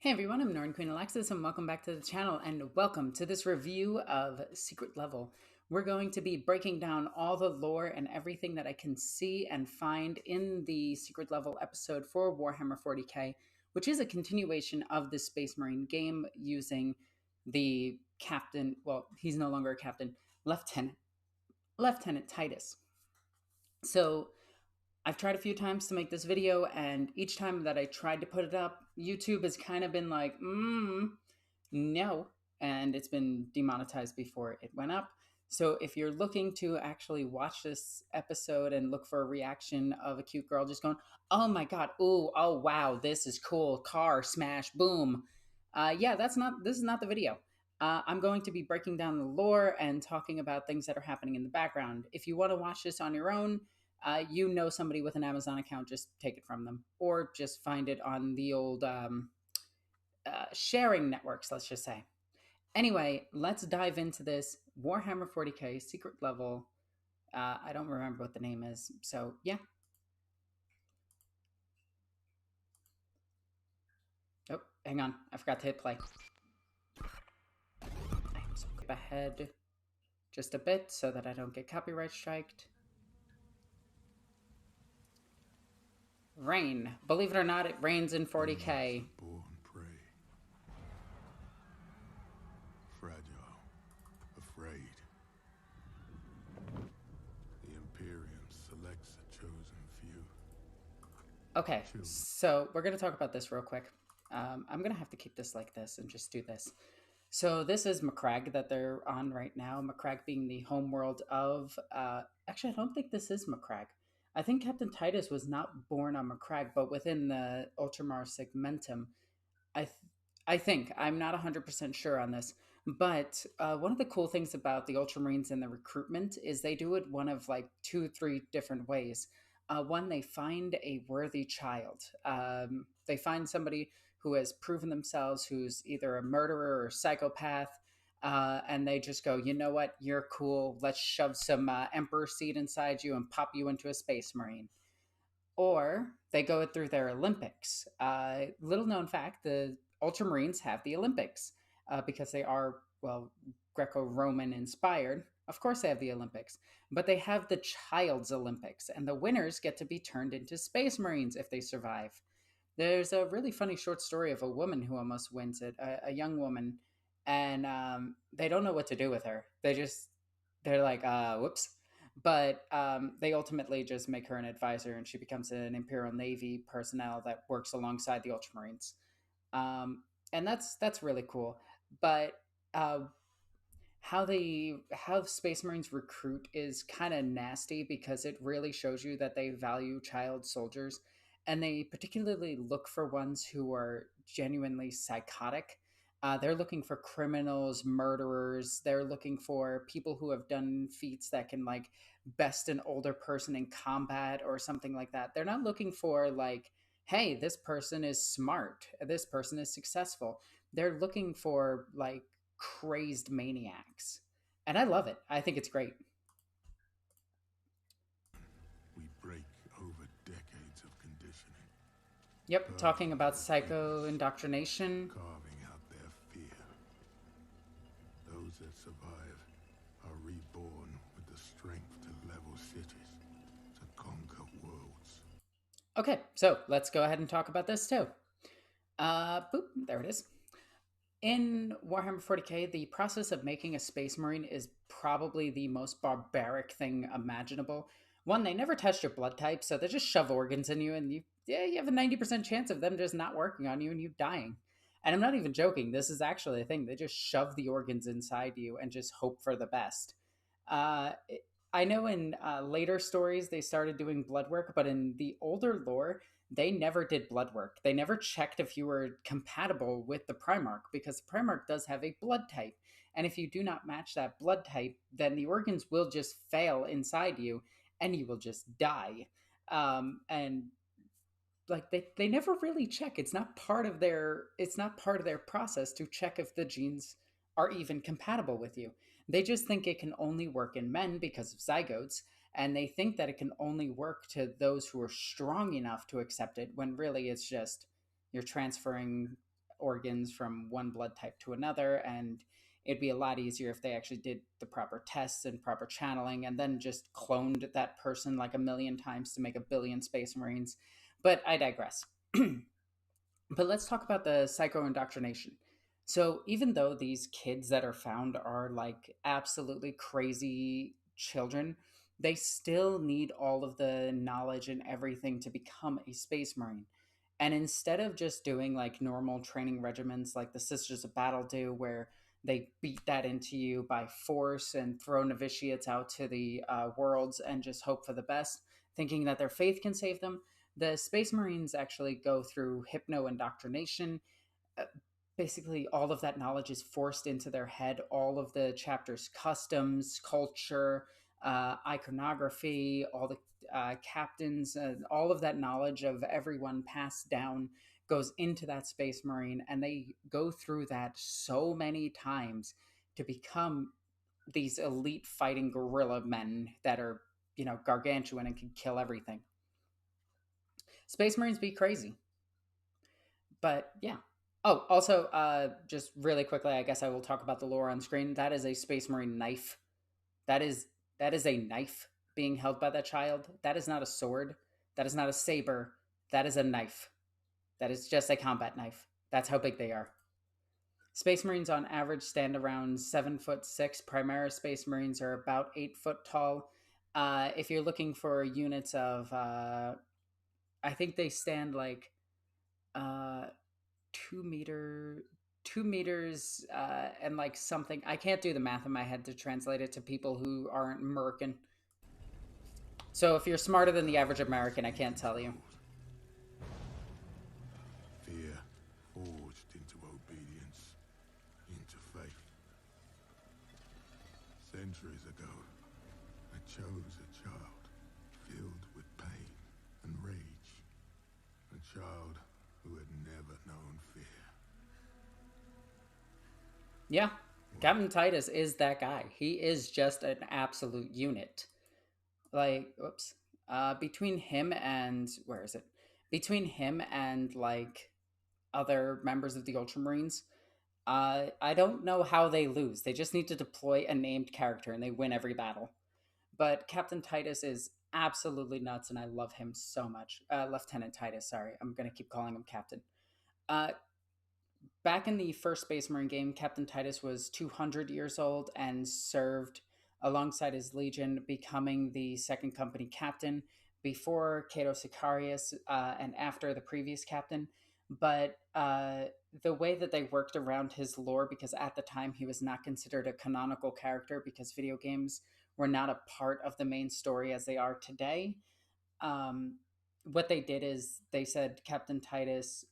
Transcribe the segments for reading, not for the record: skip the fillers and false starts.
Hey everyone, I'm Norn Queen Alexis, and welcome back to the channel, and welcome to this review of Secret Level. We're going to be breaking down all the lore and everything that I can see and find in the Secret Level episode for Warhammer 40k, which is a continuation of the Space Marine game using the captain, well, he's no longer a captain, Lieutenant Titus. So I've tried a few times to make this video, and each time that I tried to put it up, YouTube has kind of been like, no, and it's been demonetized before it went up. So if you're looking to actually watch this episode and look for a reaction of a cute girl just going, oh my god, ooh, oh wow, this is cool, car smash, boom. Yeah, this is not the video. I'm going to be breaking down the lore and talking about things that are happening in the background. If you want to watch this on your own, you know somebody with an Amazon account, just take it from them, or just find it on the old sharing networks, let's just say. Anyway, let's dive into this Warhammer 40k secret level. I don't remember what the name is, so yeah. Oh, hang on, I forgot to hit play. So skip ahead just a bit so that I don't get copyright striked. Rain. Believe it or not, it rains in 40k. Born prey. Fragile. Afraid. The Imperium selects a chosen few. Okay, so we're going to talk about this real quick. I'm going to have to keep this like this and just do this. So this is Macragge that they're on right now. Macragge being the homeworld of... actually, I don't think this is Macragge. I think Captain Titus was not born on Macragge, but within the Ultramar Segmentum. I, th- I think. I'm not 100% sure on this. But one of the cool things about the Ultramarines and the recruitment is they do it one of like 2, 3 different ways. One, they find a worthy child. They find somebody who has proven themselves, who's either a murderer or psychopath, and they just go, you know what, you're cool. Let's shove some Emperor seed inside you and pop you into a Space Marine. Or they go through their Olympics. Little known fact: the Ultramarines have the Olympics because they are, well, Greco-Roman inspired. Of course, they have the Olympics, but they have the Child's Olympics, and the winners get to be turned into Space Marines if they survive. There's a really funny short story of a woman who almost wins it, a young woman, and they don't know what to do with her. They're like, whoops. But they ultimately just make her an advisor, and she becomes an Imperial Navy personnel that works alongside the Ultramarines. And that's really cool. But uh, how Space Marines recruit is kind of nasty because it really shows you that they value child soldiers, and they particularly look for ones who are genuinely psychotic. They're looking for criminals, murderers. They're looking for people who have done feats that can like best an older person in combat or something like that. They're not looking for like, hey, this person is smart, this person is successful. They're looking for like crazed maniacs. And I love it. I think it's great. We break over decades of conditioning. Yep, talking about psycho indoctrination. Carving out their fear. Those that survive are reborn with the strength to level cities, to conquer worlds. Okay, so let's go ahead and talk about this too. Boop, there it is. In Warhammer 40k, the process of making a Space Marine is probably the most barbaric thing imaginable. One, they never test your blood type, so they just shove organs in you, and you have a 90% chance of them just not working on you and you dying. And I'm not even joking. This is actually a thing. They just shove the organs inside you and just hope for the best. Uh, I know in later stories they started doing blood work, but in the older lore, they never did blood work. They never checked if you were compatible with the Primarch because the Primarch does have a blood type. And if you do not match that blood type, then the organs will just fail inside you and you will just die. And like they never really check. It's not part of their process to check if the genes are even compatible with you. They just think it can only work in men because of zygotes, and they think that it can only work to those who are strong enough to accept it when really it's just you're transferring organs from one blood type to another, and it'd be a lot easier if they actually did the proper tests and proper channeling and then just cloned that person like a million times to make a billion space marines. But I digress. But let's talk about the psycho indoctrination. So, even though these kids that are found are like absolutely crazy children, they still need all of the knowledge and everything to become a space marine. And instead of just doing like normal training regimens like the Sisters of Battle do, where they beat that into you by force and throw novitiates out to the worlds and just hope for the best, thinking that their faith can save them, the Space Marines actually go through hypno indoctrination. Uh, Basically, all of that knowledge is forced into their head. All of the chapter's customs, culture, iconography, all the captains, all of that knowledge of everyone passed down goes into that Space Marine, and they go through that so many times to become these elite fighting gorilla men that are, gargantuan and can kill everything. Space Marines be crazy. But yeah. Oh, also, just really quickly, I guess I will talk about the lore on screen. That is a Space Marine knife. That is that is a knife being held by that child. That is not a sword. That is not a saber. That is a knife. That is just a combat knife. That's how big they are. Space Marines on average stand around 7'6". Primaris Space Marines are about 8 foot tall. If you're looking for units of, I think they stand like uh, 2 meter 2 meters and like something. I can't do the math in my head to translate it to people who aren't American. So if you're smarter than the average American, I can't tell you. Fear forged into obedience, into faith. Centuries ago, I chose a child filled with pain and rage. A child who had never known fear. Yeah, Captain Titus is that guy. He is just an absolute unit. Like, whoops. Between him and where is it? Between him and like other members of the Ultramarines, I don't know how they lose. They just need to deploy a named character and they win every battle. But Captain Titus is absolutely nuts, and I love him so much. Lieutenant Titus, sorry, I'm gonna keep calling him Captain. Uh, Back in the first Space Marine game, Captain Titus was 200 years old and served alongside his legion, becoming the second company captain before Cato Sicarius and after the previous captain. But the way that they worked around his lore, because at the time he was not considered a canonical character because video games were not a part of the main story as they are today, um, what they did is they said Captain Titus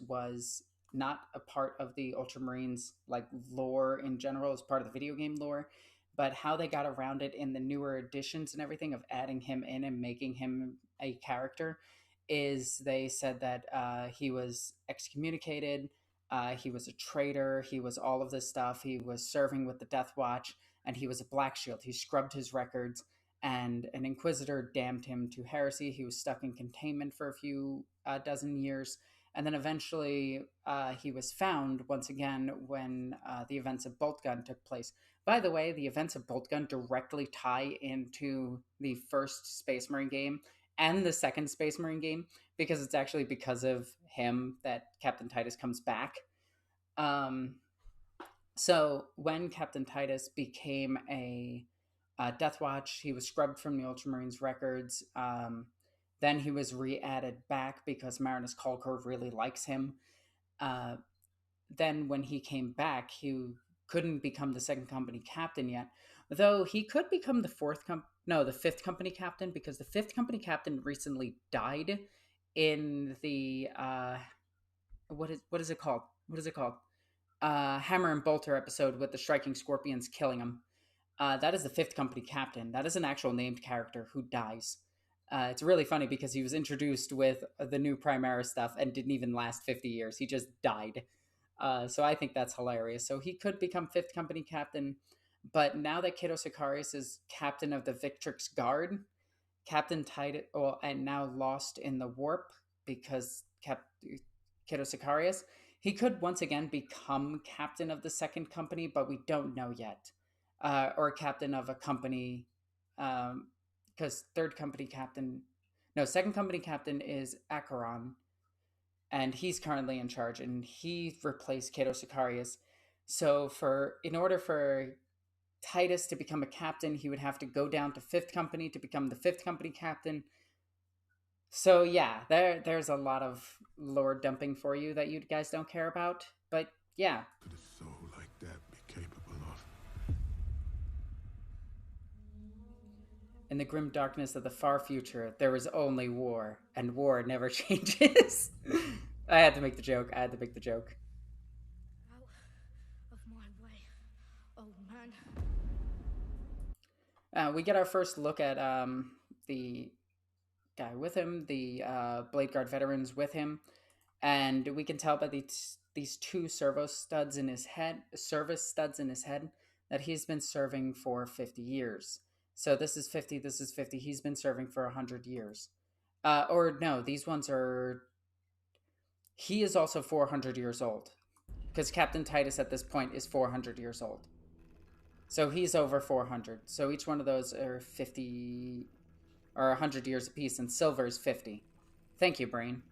was not a part of the Ultramarines like lore in general as part of the video game lore, but how they got around it in the newer editions and everything of adding him in and making him a character is they said that he was excommunicated, he was a traitor, he was all of this stuff, he was serving with the Death Watch, and he was a Black Shield. He scrubbed his records, and an inquisitor damned him to heresy. He was stuck in containment for a few dozen years, and then eventually he was found once again when the events of Boltgun took place. By the way, the events of Boltgun directly tie into the first Space Marine game and the second Space Marine game because it's actually because of him that Captain Titus comes back. Um, so when Captain Titus became a Death Watch, he was scrubbed from the Ultramarines records. Then he was re-added back because Marinus Kalkor really likes him. Uh, then when he came back, he couldn't become the second company captain yet, though he could become the fifth company captain because the fifth company captain recently died in the what is it called? What is it called? Hammer and Bolter episode with the striking scorpions killing him. That is the fifth company captain. That is an actual named character who dies. It's really funny because he was introduced with the new Primera stuff and didn't even last 50 years. He just died. So I think that's hilarious. So he could become fifth company captain. But now that Cato Sicarius is captain of the Victrix Guard, Captain Titus, and now lost in the warp because Cato Sicarius. He could once again become captain of the second company, but we don't know yet. Or captain of a company, because third company captain, no, second company captain is Acheron, and he's currently in charge, and he replaced Cato Sicarius. So in order for Titus to become a captain, he would have to go down to fifth company to become the fifth company captain. So yeah, there's a lot of lore dumping for you that you guys don't care about. But yeah. Could a soul like that be capable of? In the grim darkness of the far future, there is only war, and war never changes. I had to make the joke. I had to make the joke. Out of my way, old man. We get our first look at the guy with him, the Blade Guard veterans with him, and we can tell by these two servo studs in his head, service studs in his head, that he's been serving for 50 years. So this is 50, this is 50. He's been serving for 100 years. Or no, these ones are. He is also 400 years old, because Captain Titus at this point is 400 years old. So he's over 400. So each one of those are 50 or 100 years apiece, and silver is 50. Thank you, Brain.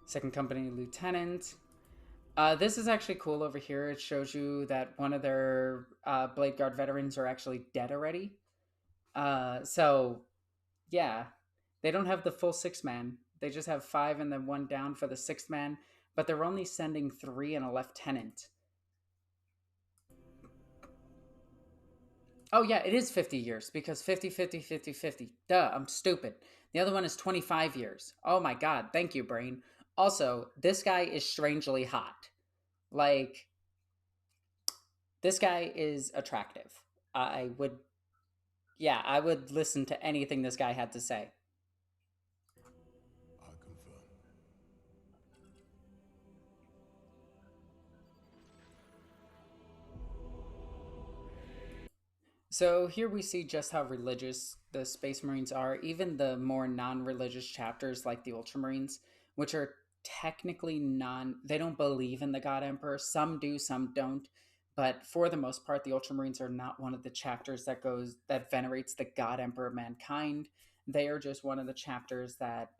Second company lieutenant. This is actually cool over here. It shows you that one of their Blade Guard veterans are actually dead already. So, yeah, they don't have the full 6-man. They just have 5 and then 1 down for the 6th man, but they're only sending 3 and a lieutenant. Oh, yeah, it is 50 years because 50, 50, 50, 50. Duh, I'm stupid. The other one is 25 years. Oh my god, thank you, Brain. Also, this guy is strangely hot. Like, this guy is attractive. I would, yeah, I would listen to anything this guy had to say. I confirm. So here we see just how religious the Space Marines are, even the more non-religious chapters like the Ultramarines, which are technically they don't believe in the God Emperor. Some do, some don't. But for the most part, the Ultramarines are not one of the chapters that venerates the God Emperor of mankind. They are just one of the chapters that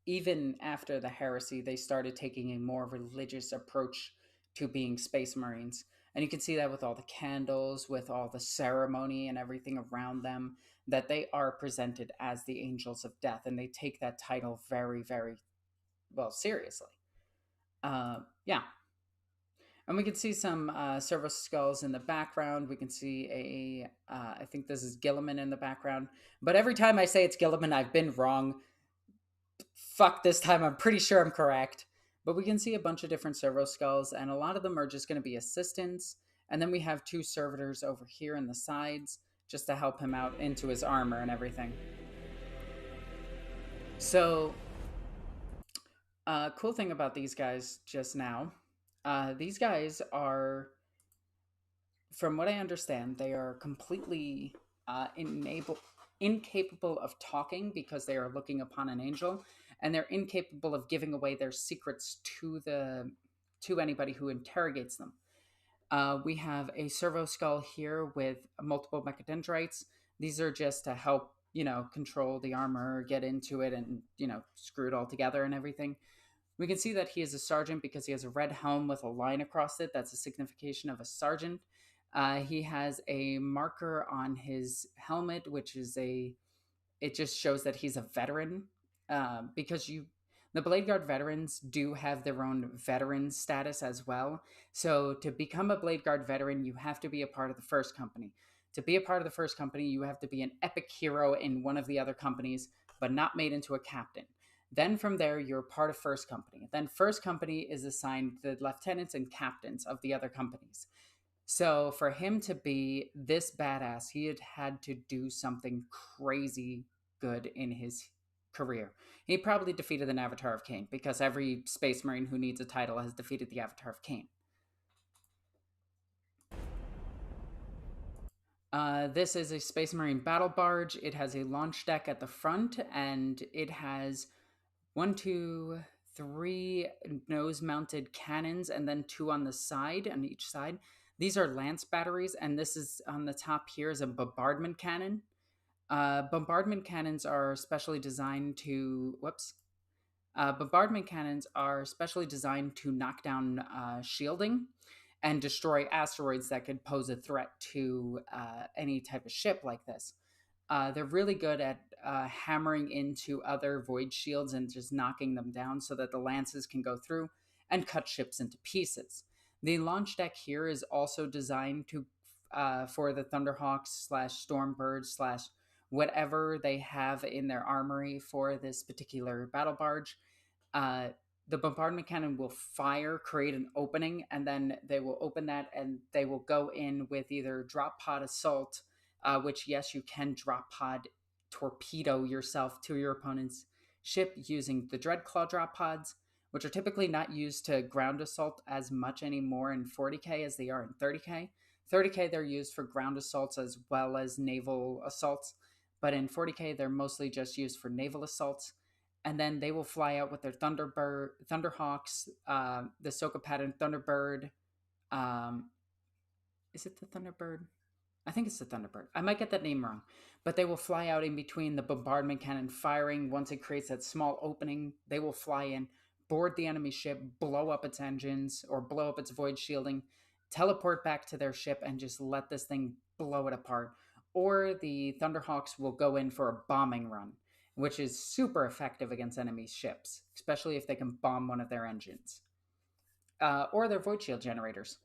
even after the heresy, they started taking a more religious approach to being Space Marines. And you can see that with all the candles, with all the ceremony and everything around them, that they are presented as the Angels of Death, and they take that title very, very well seriously. Yeah. And we can see some servo skulls in the background. We can see I think this is Gilliman in the background. But every time I say it's Gilliman, I've been wrong. Fuck, this time I'm pretty sure I'm correct. But we can see a bunch of different servo skulls, and a lot of them are just going to be assistants. And then we have 2 servitors over here in the sides just to help him out into his armor and everything. So, cool thing about these guys just now, these guys are, from what I understand, they are completely incapable of talking because they are looking upon an angel, and they're incapable of giving away their secrets to anybody who interrogates them. We have a servo skull here with multiple mechadendrites. These are just to help, control the armor, get into it, and, screw it all together and everything. We can see that he is a sergeant because he has a red helm with a line across it. That's a signification of a sergeant. He has a marker on his helmet, which is it just shows that he's a veteran, because the Blade Guard veterans do have their own veteran status as well. So to become a Blade Guard veteran, you have to be a part of the first company. To be a part of the first company, you have to be an epic hero in one of the other companies, but not made into a captain. Then from there, you're part of first company. Then first company is assigned the lieutenants and captains of the other companies. So for him to be this badass, he had to do something crazy good in his career. He probably defeated an Avatar of Cain, because every Space Marine who needs a title has defeated the Avatar of Cain. This is a Space Marine battle barge. It has a launch deck at the front, and it has one, two, three nose-mounted cannons, and then two on the side, on each side. These are lance batteries, and this is on the top here is a bombardment cannon. Bombardment cannons are specially designed to. Whoops. Bombardment cannons are specially designed to knock down shielding and destroy asteroids that could pose a threat to any type of ship like this. They're really good at hammering into other void shields and just knocking them down so that the lances can go through and cut ships into pieces. The launch deck here is also designed to for the Thunderhawks slash Stormbirds slash whatever they have in their armory for this particular battle barge. Uh, the bombardment cannon will fire, create an opening, and then they will open that and they will go in with either drop pod assault, which, yes, you can drop pod torpedo yourself to your opponent's ship using the Dreadclaw drop pods, which are typically not used to ground assault as much anymore in 40k as they are in 30k. 30k, they're used for ground assaults as well as naval assaults, but in 40k, they're mostly just used for naval assaults. And then they will fly out with their Thunderhawks, the Soka pattern Thunderbird. Is it the Thunderbird? I think it's the Thunderbird. I might get that name wrong. But they will fly out in between the bombardment cannon firing. Once it creates that small opening, they will fly in, board the enemy ship, blow up its engines or blow up its void shielding, teleport back to their ship, and just let this thing blow it apart. Or the Thunderhawks will go in for a bombing run, which is super effective against enemy ships, especially if they can bomb one of their engines. Or their void shield generators.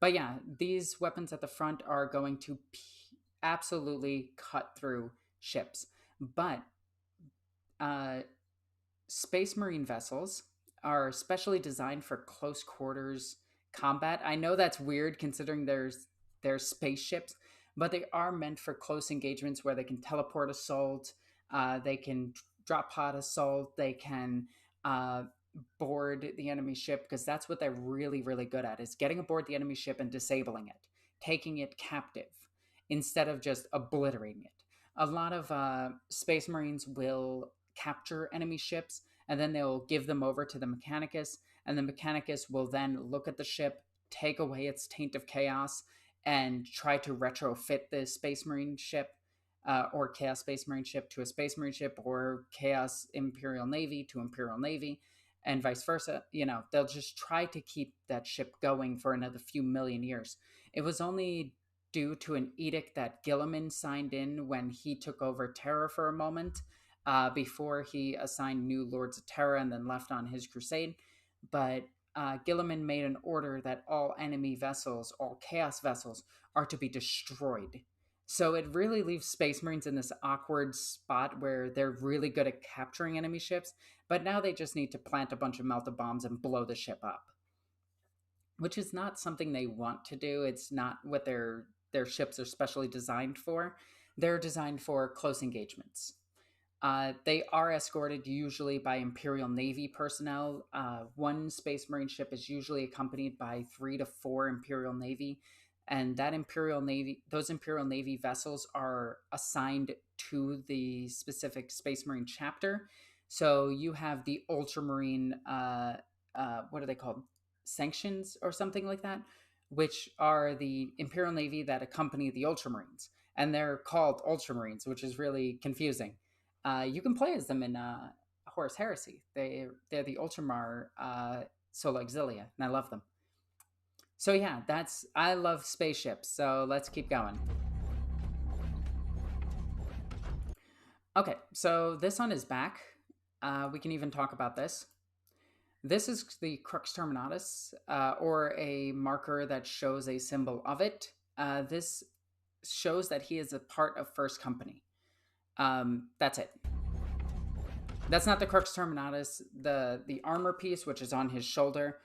But yeah, these weapons at the front are going to absolutely cut through ships. But Space Marine vessels are specially designed for close quarters combat. I know that's weird considering there's spaceships, but they are meant for close engagements where they can teleport assault, they can drop pod assault, they can board the enemy ship, because that's what they're really, really good at, is getting aboard the enemy ship and disabling it, taking it captive, instead of just obliterating it. A lot of Space Marines will capture enemy ships, and then they'll give them over to the Mechanicus, and the Mechanicus will then look at the ship, take away its taint of chaos, and try to retrofit the Space Marine ship or Chaos Space Marine ship to a Space Marine ship, or Chaos Imperial Navy to Imperial Navy, and vice versa. You know, they'll just try to keep that ship going for another few million years. It was only due to an edict that Gilliman signed in when he took over Terra for a moment, before he assigned new Lords of Terra and then left on his crusade. But Gilliman made an order that all enemy vessels, all Chaos vessels, are to be destroyed. So it really leaves Space Marines in this awkward spot where they're really good at capturing enemy ships, but now they just need to plant a bunch of melta bombs and blow the ship up, which is not something they want to do. It's not what their ships are specially designed for. They're designed for close engagements. They are escorted usually by Imperial Navy personnel. One Space Marine ship is usually accompanied by 3 to 4 Imperial Navy, and those Imperial Navy vessels are assigned to the specific Space Marine chapter. So you have the Ultramarine, what are they called? Sanctions or something like that, which are the Imperial Navy that accompany the Ultramarines, and they're called Ultramarines, which is really confusing. You can play as them in Horus Heresy. They're the Ultramar Sola Exilia, and I love them. So yeah, I love spaceships. So let's keep going. Okay, so this on his back, we can even talk about this. This is the Crux Terminatus, or a marker that shows a symbol of it. This shows that he is a part of First Company. That's it. That's not the Crux Terminatus, the armor piece, which is on his shoulder.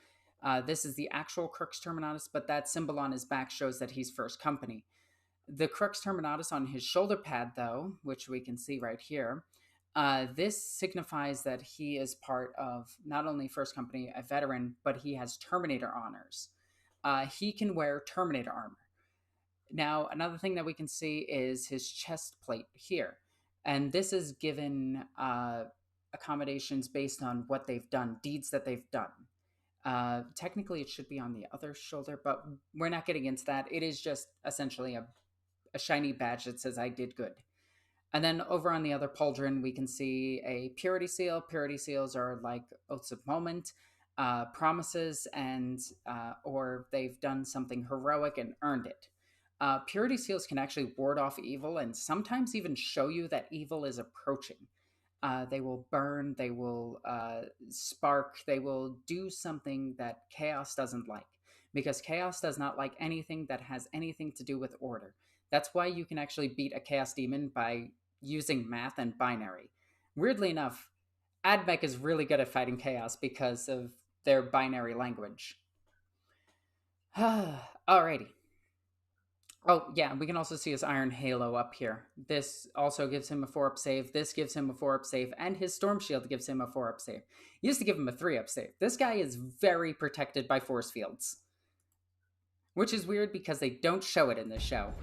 This is the actual Crux Terminatus, but that symbol on his back shows that he's First Company. The Crux Terminatus on his shoulder pad, though, which we can see right here, this signifies that he is part of not only First Company, a veteran, but he has Terminator honors. He can wear Terminator armor. Now, another thing that we can see is his chest plate here. And this is given accommodations based on what they've done, deeds that they've done. Technically, it should be on the other shoulder, but we're not getting into that. It is just essentially a shiny badge that says, I did good. And then over on the other pauldron, we can see a purity seal. Purity seals are like oaths of moment, promises, and or they've done something heroic and earned it. Purity seals can actually ward off evil and sometimes even show you that evil is approaching. They will burn, they will spark, they will do something that chaos doesn't like. Because chaos does not like anything that has anything to do with order. That's why you can actually beat a chaos demon by using math and binary. Weirdly enough, AdMech is really good at fighting chaos because of their binary language. Alrighty. Oh, yeah, we can also see his Iron Halo up here. This also gives him a 4-up save. This gives him a 4-up save. And his Storm Shield gives him a 4-up save. He used to give him a 3-up save. This guy is very protected by force fields. Which is weird because they don't show it in this show.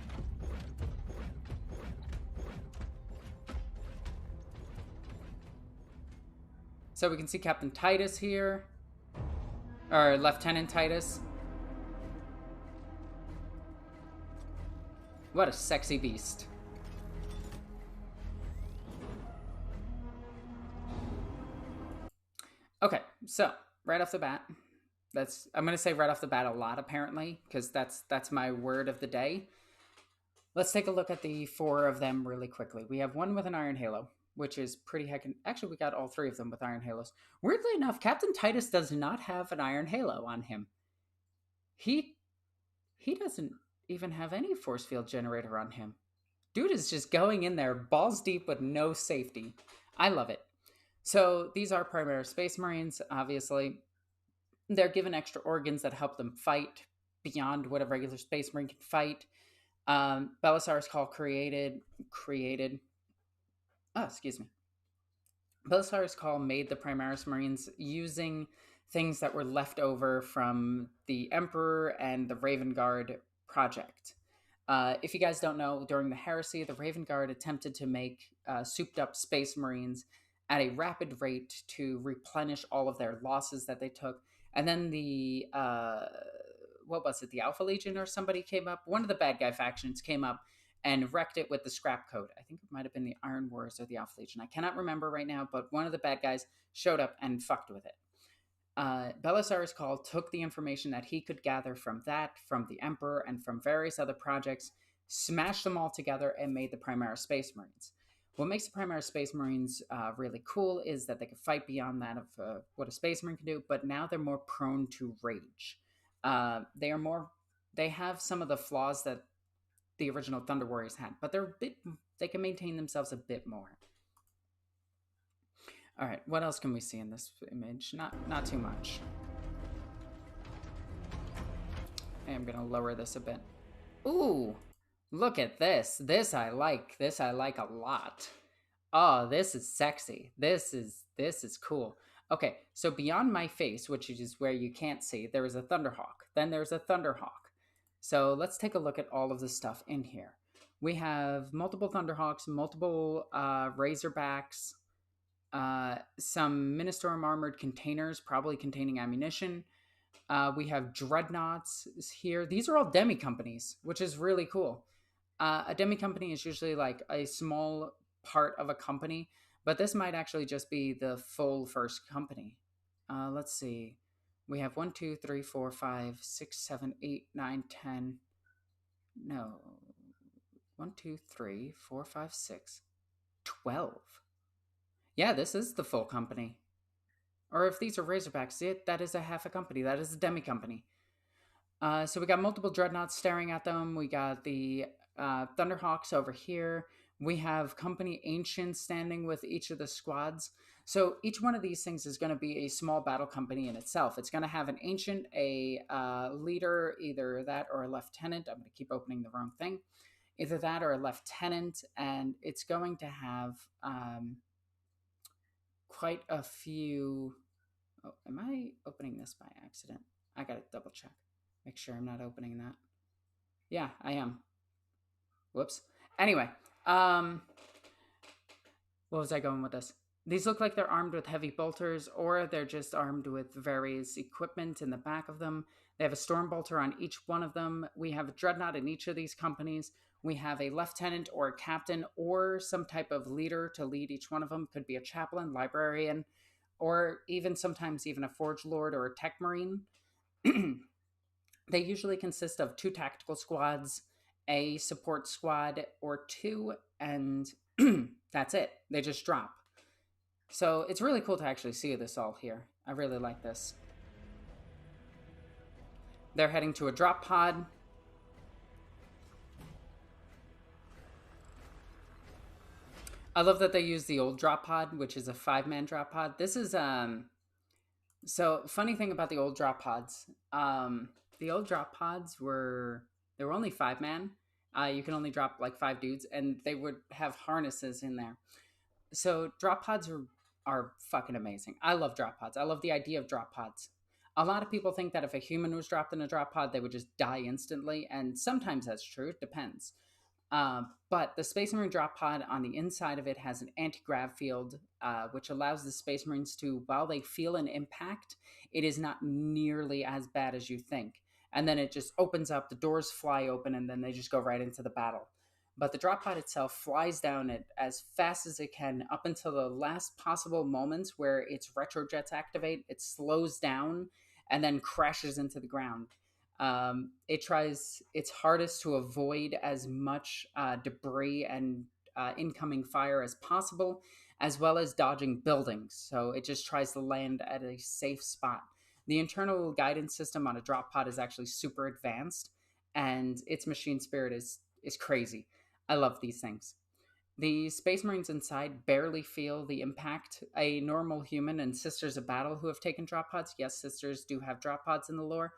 So we can see Captain Titus here. Or Lieutenant Titus. What a sexy beast. Okay, so right off the bat, I'm gonna say right off the bat a lot apparently, because that's my word of the day. Let's take a look at the 4 of them really quickly. We have one with an Iron Halo, which is pretty heckin'. Actually, we got all 3 of them with Iron Halos. Weirdly enough, Captain Titus does not have an Iron Halo on him. He doesn't even have any force field generator on him. Dude is just going in there balls deep with no safety. I love it. So these are Primaris Space Marines, obviously. They're given extra organs that help them fight beyond what a regular Space Marine can fight. Belisarius Call created. Oh, excuse me. Belisarius Call made the Primaris Marines using things that were left over from the Emperor and the Raven Guard project. If you guys don't know, during the Heresy, the Raven Guard attempted to make souped up Space Marines at a rapid rate to replenish all of their losses that they took. And then the, what was it, the Alpha Legion or somebody came up? One of the bad guy factions came up and wrecked it with the scrap code. I think it might have been the Iron Wars or the Alpha Legion. I cannot remember right now, but one of the bad guys showed up and fucked with it. Belisarius Call took the information that he could gather from that, from the Emperor, and from various other projects, smashed them all together, and made the Primaris Space Marines. What makes the Primaris Space Marines really cool is that they can fight beyond that of what a Space Marine can do, but now they're more prone to rage. They have some of the flaws that the original Thunder Warriors had, but they can maintain themselves a bit more. All right, what else can we see in this image? Not too much. I'm gonna lower this a bit. Ooh, look at this. This I like. This I like a lot. Oh, this is sexy. This is cool. Okay, so beyond my face, which is where you can't see, there is a Thunderhawk. Then there's a Thunderhawk. So let's take a look at all of the stuff in here. We have multiple Thunderhawks, multiple Razorbacks, some Ministorum armored containers, probably containing ammunition. We have Dreadnoughts here. These are all demi companies, which is really cool. A demi company is usually like a small part of a company, but this might actually just be the full first company. Let's see. We have 1, 2, 3, 4, 5, 6, 7, 8, 9, 10. No. 1, 2, 3, 4, 5, 6, 12. Yeah, this is the full company. Or if these are Razorbacks, that is a half a company. That is a demi company. So we got multiple Dreadnoughts staring at them. We got the Thunderhawks over here. We have Company Ancients standing with each of the squads. So each one of these things is going to be a small battle company in itself. It's going to have an Ancient, a leader, either that or a lieutenant. I'm going to keep opening the wrong thing. Either that or a lieutenant, and it's going to have quite a few... Oh, am I opening this by accident? I got to double check. Make sure I'm not opening that. Yeah, I am. Whoops. Anyway, what was I going with this? These look like they're armed with heavy bolters, or they're just armed with various equipment in the back of them. They have a storm bolter on each one of them. We have a dreadnought in each of these companies. We have a lieutenant or a captain or some type of leader to lead each one of them. Could be a chaplain, librarian, or even sometimes even a forge lord or a tech marine. They usually consist of 2 tactical squads, a support squad, or 2, and that's it. They just drop. So it's really cool to actually see this all here. I really like this. They're heading to a drop pod. I love that they use the old drop pod, which is a 5-man drop pod. This is so funny thing about the old drop pods. The old drop pods were only 5-man. You can only drop like 5 dudes, and they would have harnesses in there. So drop pods are fucking amazing. I love drop pods. I love the idea of drop pods. A lot of people think that if a human was dropped in a drop pod, they would just die instantly, and sometimes that's true. It depends. But the Space Marine drop pod on the inside of it has an anti-grav field, which allows the Space Marines to, while they feel an impact, it is not nearly as bad as you think. And then it just opens up, the doors fly open, and then they just go right into the battle. But the drop pod itself flies down it as fast as it can up until the last possible moments where its retrojets activate. It slows down and then crashes into the ground. It tries its hardest to avoid as much debris and incoming fire as possible, as well as dodging buildings. So it just tries to land at a safe spot. The internal guidance system on a drop pod is actually super advanced, and its machine spirit is crazy. I love these things. The Space Marines inside barely feel the impact. A normal human and Sisters of Battle who have taken drop pods, yes, Sisters do have drop pods in the lore,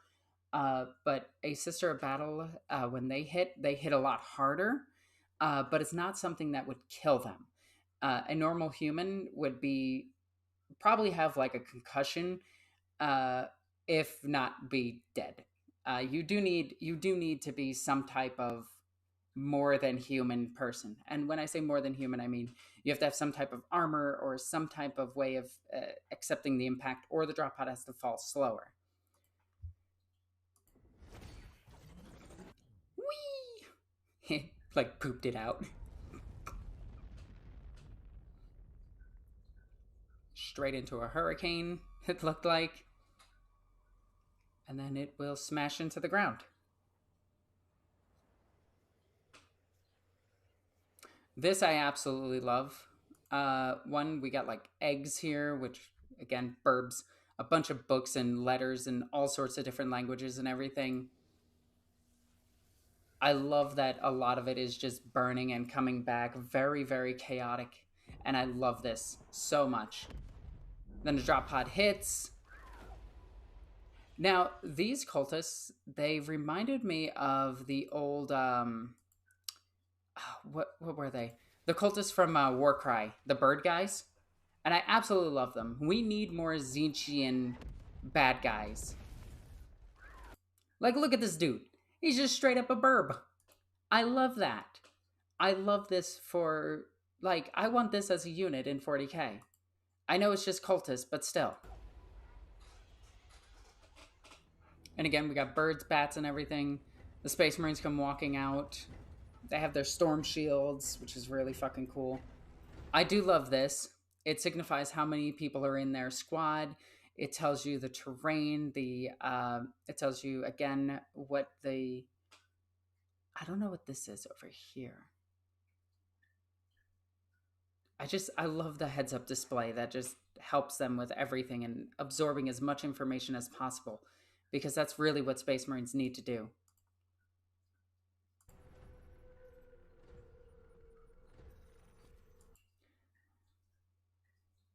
but a Sister of Battle, when they hit a lot harder, but it's not something that would kill them. A normal human would probably have like a concussion, if not be dead. You do need to be some type of more than human person. And when I say more than human, I mean you have to have some type of armor or some type of way of accepting the impact, or the drop pod has to fall slower. Whee! Like pooped it out. Straight into a hurricane, it looked like. And then it will smash into the ground. This I absolutely love. One, we got like eggs here, which again, burbs, a bunch of books and letters and all sorts of different languages and everything. I love that a lot of it is just burning and coming back. Very, very chaotic. And I love this so much. Then the drop pod hits. Now, these cultists, they've reminded me of the old, what were they? The cultists from Warcry, the bird guys. And I absolutely love them. We need more Zinchian bad guys. Like, look at this dude. He's just straight up a burb. I love that. I love this for, like, I want this as a unit in 40k. I know it's just cultists, but still. And again, we got birds, bats, and everything. The Space Marines come walking out. They have their storm shields, which is really fucking cool. I do love this. It signifies how many people are in their squad. It tells you the terrain. It tells you, again, what the... I don't know what this is over here. I love the heads-up display. That just helps them with everything and absorbing as much information as possible, because that's really what Space Marines need to do.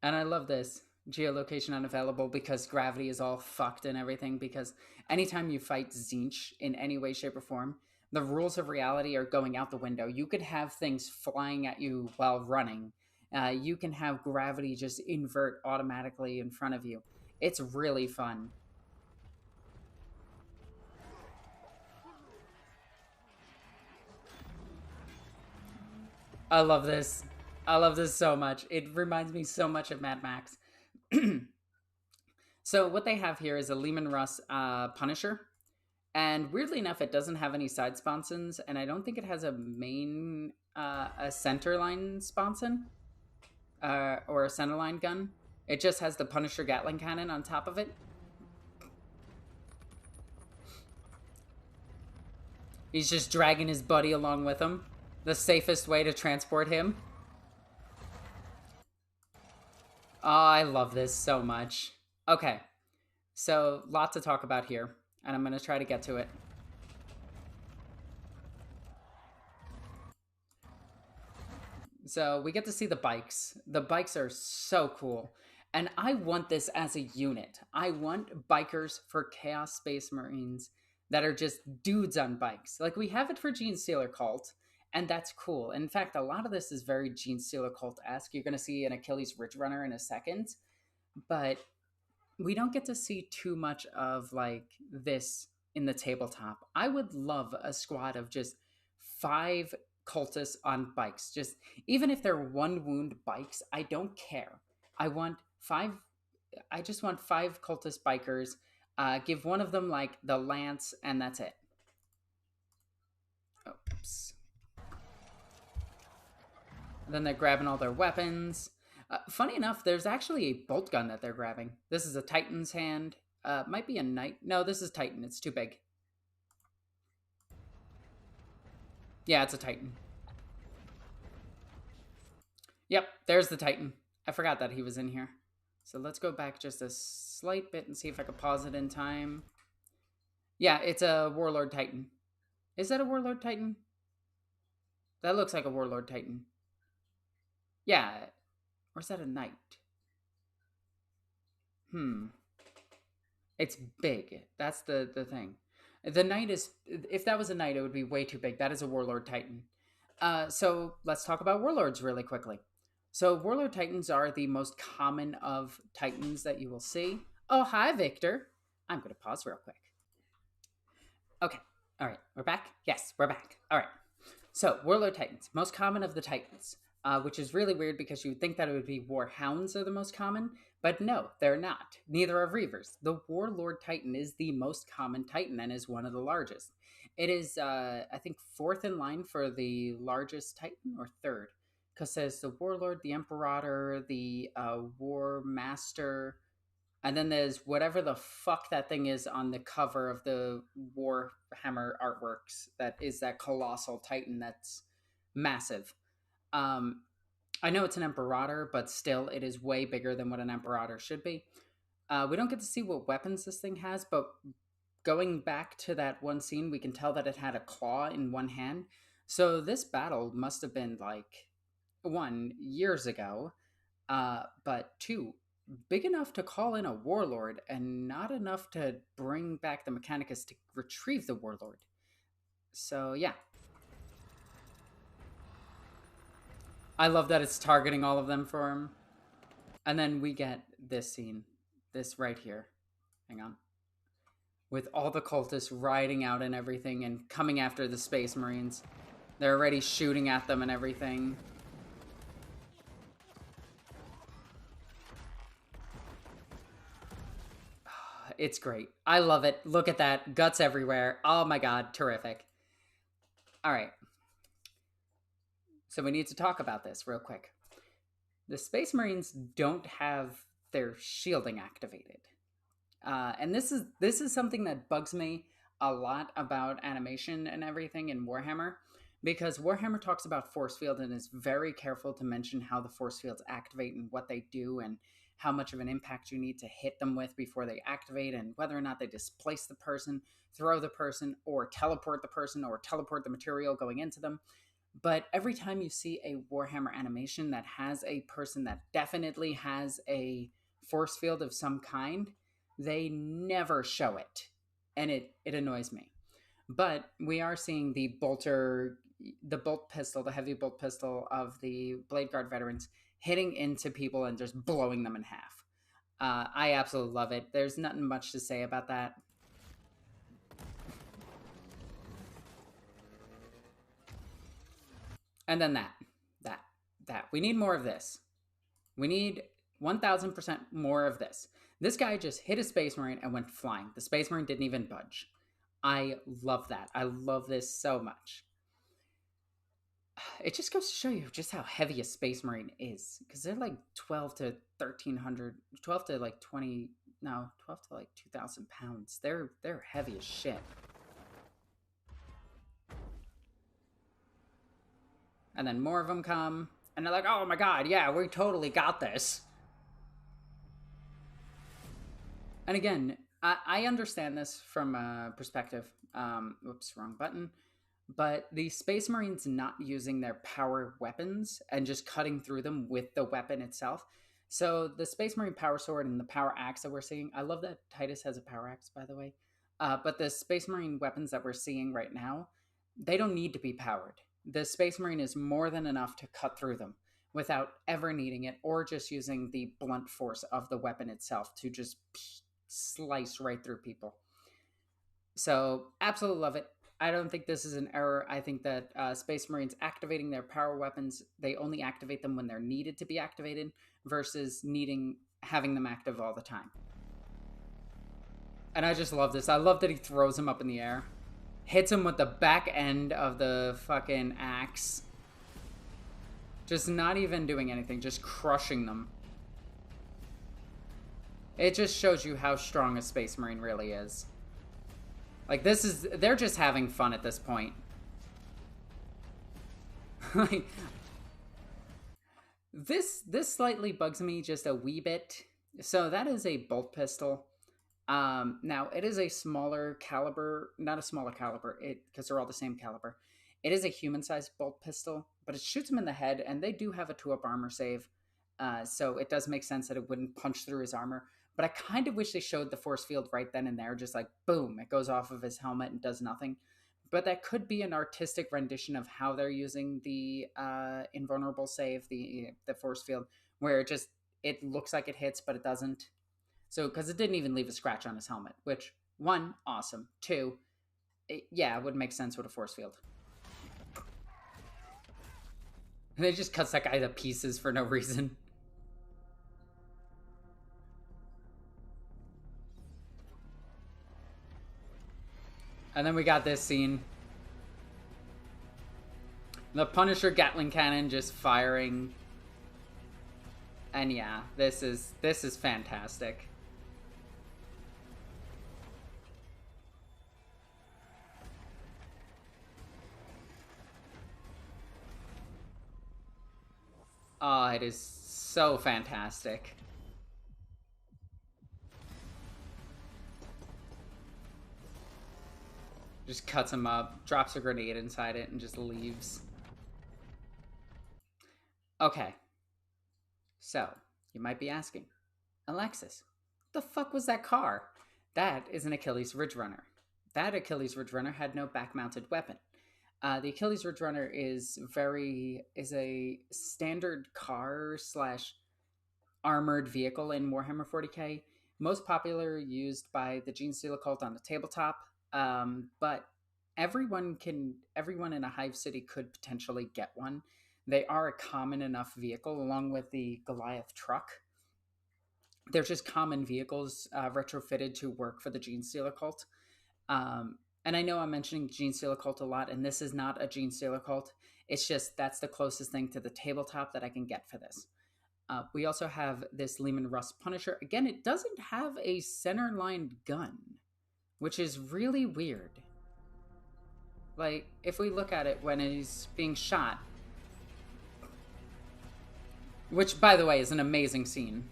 And I love this. Geolocation unavailable because gravity is all fucked and everything, because anytime you fight Tzeentch in any way, shape, or form, the rules of reality are going out the window. You could have things flying at you while running. You can have gravity just invert automatically in front of you. It's really fun. I love this. I love this so much. It reminds me so much of Mad Max. So what they have here is a Lehman Russ Punisher. And weirdly enough, it doesn't have any side sponsons, and I don't think it has a main, a center line sponson, or a center line gun. It just has the Punisher Gatling cannon on top of it. He's just dragging his buddy along with him. The safest way to transport him. Oh, I love this so much. Okay, so lot to talk about here, and I'm going to try to get to it. So we get to see the bikes. The bikes are so cool. And I want this as a unit. I want bikers for Chaos Space Marines that are just dudes on bikes. Like, we have it for Gene Stealer Cult, and that's cool. In fact, a lot of this is very Gene Stealer Cult-esque. You're going to see an Achilles Ridge Runner in a second. But we don't get to see too much of, like, this in the tabletop. I would love a squad of just 5 cultists on bikes. Just, even if they're 1 wound bikes, I don't care. I just want 5 cultist bikers. Give one of them like the lance, and that's it. Oops. And then they're grabbing all their weapons. Funny enough, there's actually a bolt gun that they're grabbing. This is a Titan's hand. Might be a knight. No, this is Titan. It's too big. Yeah, it's a Titan. Yep, there's the Titan. I forgot that he was in here. So let's go back just a slight bit and see if I can pause it in time. Yeah, it's a Warlord Titan. Is that a Warlord Titan? That looks like a Warlord Titan. Yeah. Or is that a knight? It's big. That's the thing. The knight is... If that was a knight, it would be way too big. That is a Warlord Titan. So let's talk about Warlords really quickly. So Warlord Titans are the most common of Titans that you will see. Oh, hi, Victor. I'm going to pause real quick. Okay. All right. We're back? Yes, we're back. All right. So Warlord Titans, most common of the Titans, which is really weird because you would think that it would be Warhounds are the most common, but no, they're not. Neither are Reavers. The Warlord Titan is the most common Titan and is one of the largest. It is, I think, 4th in line for the largest Titan, or 3rd. Because there's the Warlord, the Imperator, the War Master, and then there's whatever the fuck that thing is on the cover of the Warhammer artworks. That is that colossal Titan that's massive. I know it's an Imperator, but still, it is way bigger than what an Imperator should be. We don't get to see what weapons this thing has, but going back to that one scene, we can tell that it had a claw in one hand. So this battle must have been like... 1, years ago, but 2, big enough to call in a Warlord and not enough to bring back the Mechanicus to retrieve the Warlord. So, yeah. I love that it's targeting all of them for him. And then we get this scene. This right here. Hang on. With all the cultists riding out and everything and coming after the Space Marines. They're already shooting at them and everything. It's great. I love it. Look at that. Guts everywhere. Oh my god. Terrific. All right. So we need to talk about this real quick. The Space Marines don't have their shielding activated. And this is something that bugs me a lot about animation and everything in Warhammer. Because Warhammer talks about force field and is very careful to mention how the force fields activate and what they do and how much of an impact you need to hit them with before they activate, and whether or not they displace the person, throw the person, or teleport the person, or teleport the material going into them. But every time you see a Warhammer animation that has a person that definitely has a force field of some kind, they never show it. And it annoys me. But we are seeing the bolter, the bolt pistol, the heavy bolt pistol of the Blade Guard veterans hitting into people and just blowing them in half. I absolutely love it. There's nothing much to say about that. And then that that. We need more of this. We need 1000% more of this. This guy just hit a Space Marine and went flying. The Space Marine didn't even budge. I love that. I love this so much. It just goes to show you just how heavy a Space Marine is, because they're like 12 to 1300, 12 to like 20, no, 12 to like 2,000 pounds. They're heavy as shit. And then more of them come, and they're like, oh my god, yeah, we totally got this. And again, I understand this from a perspective. Whoops, wrong button. But the Space Marines not using their power weapons and just cutting through them with the weapon itself. So the Space Marine power sword and the power axe that we're seeing, I love that Titus has a power axe, by the way. But the Space Marine weapons that we're seeing right now, they don't need to be powered. The Space Marine is more than enough to cut through them without ever needing it, or just using the blunt force of the weapon itself to just slice right through people. So absolutely love it. I don't think this is an error. I think that Space Marines activating their power weapons, they only activate them when they're needed to be activated versus having them active all the time. And I just love this. I love that he throws him up in the air. Hits him with the back end of the fucking axe. Just not even doing anything, just crushing them. It just shows you how strong a Space Marine really is. Like, they're just having fun at this point. Like, this slightly bugs me just a wee bit. So that is a bolt pistol. Now, it is a smaller caliber, not a smaller caliber, because they're all the same caliber. It is a human-sized bolt pistol, but it shoots him in the head, and they do have a 2-up armor save. So it does make sense that it wouldn't punch through his armor. But I kind of wish they showed the force field right then and there, just like, boom, it goes off of his helmet and does nothing. But that could be an artistic rendition of how they're using the invulnerable save, the force field, where it looks like it hits, but it doesn't. So, because it didn't even leave a scratch on his helmet, which, 1, awesome. 2, it would make sense with a force field. And it just cuts that guy to pieces for no reason. And then we got this scene. The Punisher Gatling cannon just firing. And yeah, this is fantastic. Oh, it is so fantastic. Just cuts him up, drops a grenade inside it, and just leaves. Okay. So, you might be asking, Alexis, what the fuck was that car? That is an Achilles Ridge Runner. That Achilles Ridge Runner had no back-mounted weapon. The Achilles Ridge Runner is a standard car / armored vehicle in Warhammer 40k. Most popular, used by the Genestealer cult on the tabletop. But everyone in a hive city could potentially get one. They are a common enough vehicle, along with the Goliath truck. They're just common vehicles retrofitted to work for the Genestealer cult. And I know I'm mentioning Genestealer cult a lot, and this is not a Genestealer cult. It's just that's the closest thing to the tabletop that I can get for this. We also have this Lehman Russ Punisher. Again, it doesn't have a center-lined gun, which is really weird. Like, if we look at it when he's being shot, which, by the way, is an amazing scene.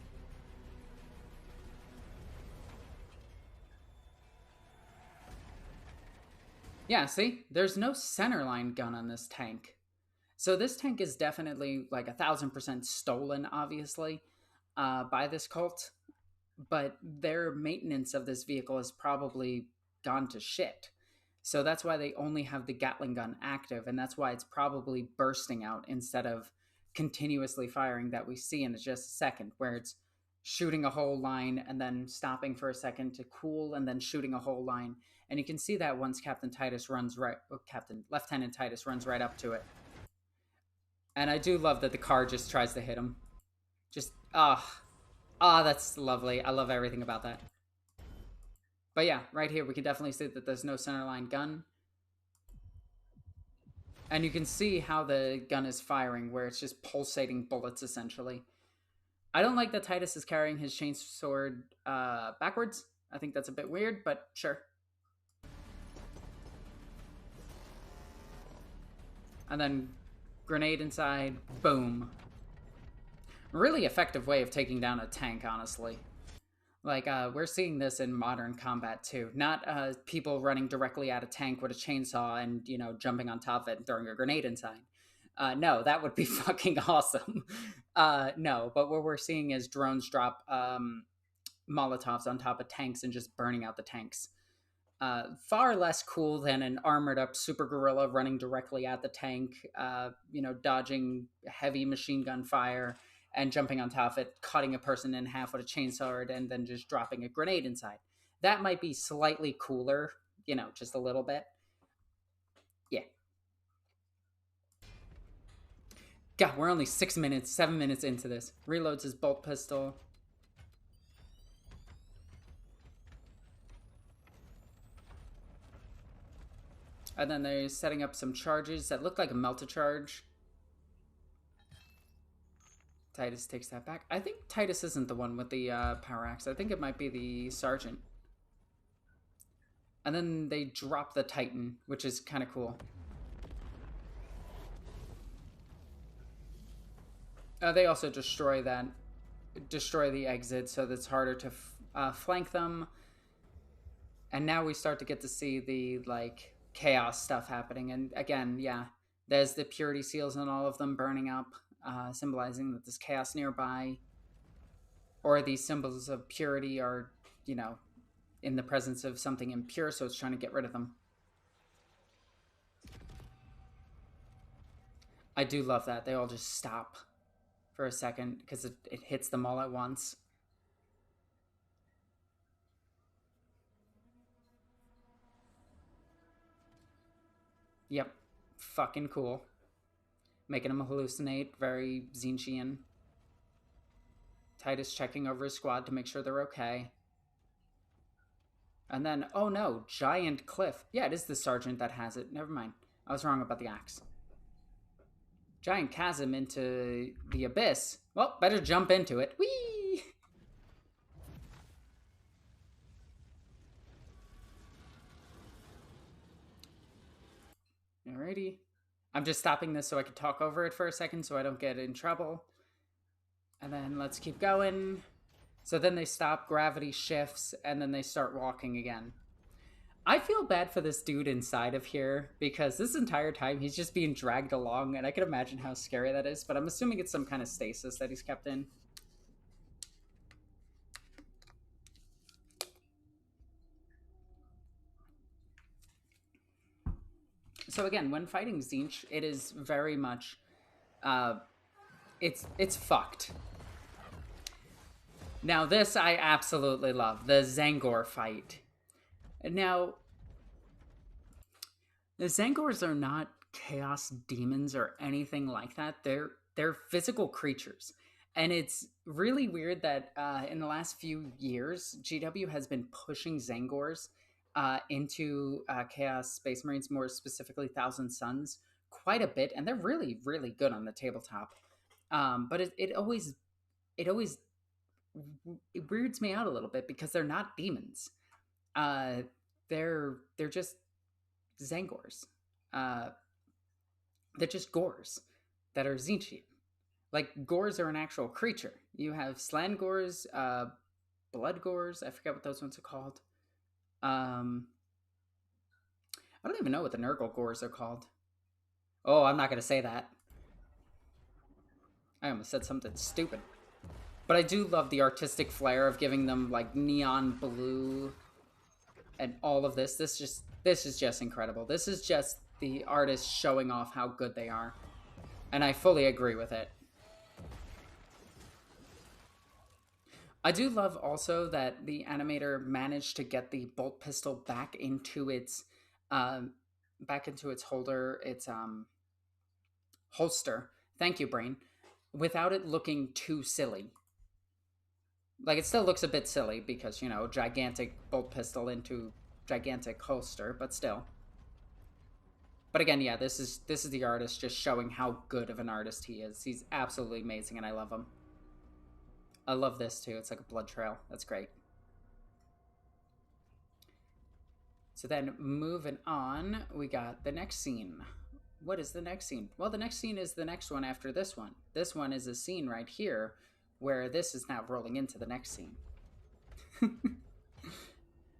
Yeah, see? There's no centerline gun on this tank. So this tank is definitely like 1000% stolen, obviously, by this cult. But their maintenance of this vehicle has probably gone to shit. So that's why they only have the Gatling gun active, and that's why it's probably bursting out instead of continuously firing that we see in just a second, where it's shooting a whole line and then stopping for a second to cool and then shooting a whole line. And you can see that once Lieutenant Titus runs right up to it. And I do love that the car just tries to hit him. Just, that's lovely. I love everything about that. But yeah, right here we can definitely see that there's no centerline gun. And you can see how the gun is firing, where it's just pulsating bullets, essentially. I don't like that Titus is carrying his chainsword backwards. I think that's a bit weird, but sure. And then grenade inside, boom. Really effective way of taking down a tank, honestly. Like, we're seeing this in modern combat, too. Not people running directly at a tank with a chainsaw and, you know, jumping on top of it and throwing a grenade inside. No, that would be fucking awesome. No, but what we're seeing is drones drop Molotovs on top of tanks and just burning out the tanks. Far less cool than an armored up super gorilla running directly at the tank, you know, dodging heavy machine gun fire and jumping on top of it, cutting a person in half with a chainsaw, and then just dropping a grenade inside. That might be slightly cooler, you know, just a little bit. Yeah. God, we're only 7 minutes into this. Reloads his bolt pistol. And then they're setting up some charges that look like a melt-a-charge. Titus takes that back. I think Titus isn't the one with the power axe. I think it might be the sergeant. And then they drop the Titan, which is kind of cool. They also destroy the exit, so that it's harder to flank them. And now we start to get to see the, like, chaos stuff happening. And again, yeah, there's the purity seals on all of them burning up, symbolizing that there's chaos nearby. Or these symbols of purity are, you know, in the presence of something impure, so it's trying to get rid of them. I do love that. They all just stop for a second because it hits them all at once. Yep. Fucking cool. Making him hallucinate. Very Zinchian. Titus checking over his squad to make sure they're okay. And then, oh no, giant cliff. Yeah, it is the sergeant that has it. Never mind. I was wrong about the axe. Giant chasm into the abyss. Well, better jump into it. Whee! Alrighty. I'm just stopping this so I can talk over it for a second so I don't get in trouble. And then let's keep going. So then they stop, gravity shifts, and then they start walking again. I feel bad for this dude inside of here because this entire time he's just being dragged along, and I can imagine how scary that is, but I'm assuming it's some kind of stasis that he's kept in. So again, when fighting Tzeentch, it is very much, it's fucked. Now this I absolutely love, the Zangor fight. Now, the Zangors are not chaos demons or anything like that. They're physical creatures. And it's really weird that in the last few years, GW has been pushing Zangors into Chaos Space Marines, more specifically Thousand Suns, quite a bit. And they're really, really good on the tabletop. But it always it weirds me out a little bit because they're not demons. They're just Zangors. They're just gores that are Tzeentchian. Like, gores are an actual creature. You have Slangors, blood gores. I forget what those ones are called. I don't even know what the Nurgle gores are called. Oh, I'm not going to say that. I almost said something stupid. But I do love the artistic flair of giving them, like, neon blue and all of this. This is just incredible. This is just the artist showing off how good they are. And I fully agree with it. I do love also that the animator managed to get the bolt pistol back into its holder, its holster, Thank you, brain. Without it looking too silly. Like, it still looks a bit silly because, you know, gigantic bolt pistol into gigantic holster, but still. But again, yeah, this is the artist just showing how good of an artist he is. He's absolutely amazing, and I love him. I love this too. It's like a blood trail. That's great. So then moving on, we got the next scene. What is the next scene? Well, the next scene is the next one after this one. This one is a scene right here where this is now rolling into the next scene.